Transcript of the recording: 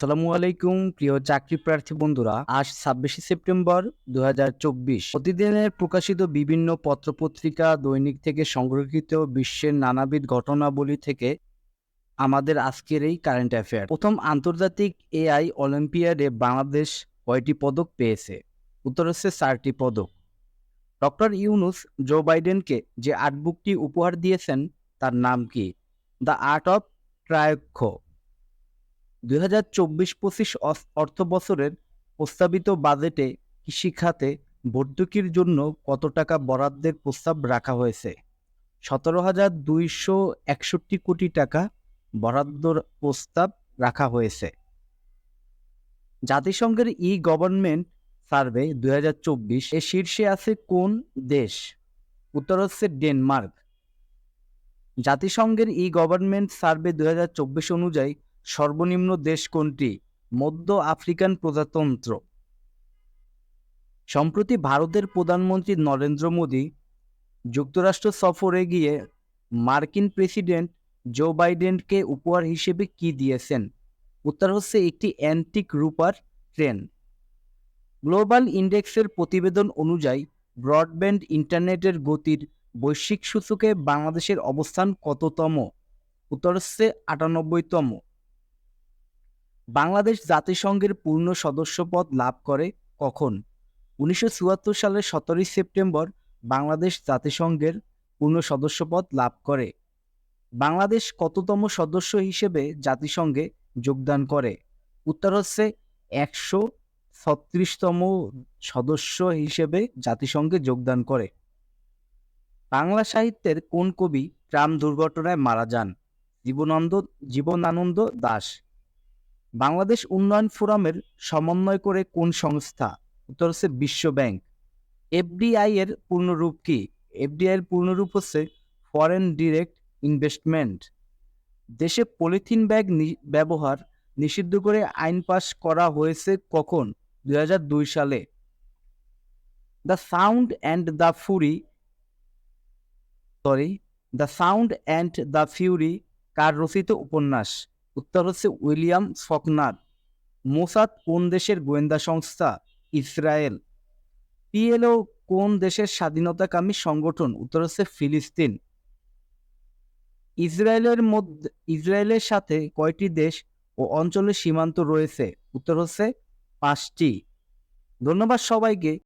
আসসালামু আলাইকুম প্রিয় চাকরি প্রার্থী বন্ধুরা। আজ ২৬শে সেপ্টেম্বর ২০২৪। প্রতিদিনের প্রকাশিত বিভিন্ন পত্রপত্রিকা, দৈনিক থেকে সংগৃহীত বিশ্বের নানাবিধ ঘটনাবলী থেকে আমাদের আজকের এই কারেন্ট অ্যাফেয়ার। প্রথম আন্তর্জাতিক এআই অলিম্পিয়াডে বাংলাদেশ কয়টি পদক পেয়েছে? উত্তর হচ্ছে ৪টি পদক। ডক্টর ইউনূস জো বাইডেনকে যে আর্টবুকটি উপহার দিয়েছেন তার নাম কি? দ্য আর্ট অফ ট্রায়োক্ষ। ২০২৪-২৫ অর্থবছরের প্রস্তাবিত বাজেটে কৃষি খাতে ভর্তুকির জন্য কত টাকা বরাদ্দের প্রস্তাব রাখা হয়েছে? ১৭,২৬১ কোটি টাকা বরাদ্দর প্রস্তাব রাখা হয়েছে। জাতিসংঘের গভর্নমেন্ট সার্ভে ২০২৪ এর শীর্ষে আছে কোন দেশ? উত্তর হচ্ছে ডেনমার্ক। জাতিসংঘের গভর্নমেন্ট সার্ভে ২০২৪ অনুযায়ী সর্বনিম্ন দেশ কোনটি? মধ্য আফ্রিকান প্রজাতন্ত্র। সম্প্রতি ভারতের প্রধানমন্ত্রী নরেন্দ্র মোদী যুক্তরাষ্ট্র সফরে গিয়ে মার্কিন প্রেসিডেন্ট জো বাইডেনকে উপহার হিসেবে কি দিয়েছেন? উত্তর হচ্ছে একটি অ্যান্টিক রূপার ট্রেন। গ্লোবাল ইন্ডেক্সের প্রতিবেদন অনুযায়ী ব্রডব্যান্ড ইন্টারনেটের গতির বৈশ্বিক সূচকে বাংলাদেশের অবস্থান কততম? উত্তর হচ্ছে ৯৮তম। বাংলাদেশ জাতিসংঘের পূর্ণ সদস্যপদ লাভ করে কখন? ১৯৭৪ সালের ১৭ই সেপ্টেম্বর বাংলাদেশ জাতিসংঘের পূর্ণ সদস্যপদ লাভ করে। বাংলাদেশ কততম সদস্য হিসেবে জাতিসংঘে যোগদান করে? উত্তর হচ্ছে ১৩৬তম সদস্য হিসেবে জাতিসংঘে যোগদান করে। বাংলা সাহিত্যের কোন কবি ট্রাম দুর্ঘটনায় মারা যান? জীবনানন্দ দাশ। বাংলাদেশ উন্নয়ন ফোরামের সমন্বয় করে কোন সংস্থা? উত্তর হচ্ছে বিশ্ব ব্যাংক। এফডিআই এর পূর্ণরূপ কি? এফডিআই এর পূর্ণরূপ হচ্ছে ফরেন ডিরেক্ট ইনভেস্টমেন্ট। দেশে পলিথিন ব্যাগ ব্যবহার নিষিদ্ধ করে আইন পাস করা হয়েছে কখন? ২০০২ সালে। The sound and the fury কার রচিত উপন্যাস? উত্তর হচ্ছে উইলিয়াম ফকনার। মোসাদ কোন দেশের গোয়েন্দা সংস্থা? ইসরায়েল। পিএলও কোন দেশের স্বাধীনতাকামী সংগঠন? উত্তর হচ্ছে ফিলিস্তিন। ইসরায়েলের সাথে কয়টি দেশ ও অঞ্চলের সীমান্ত রয়েছে? উত্তর হচ্ছে ৫টি। ধন্যবাদ সবাইকে।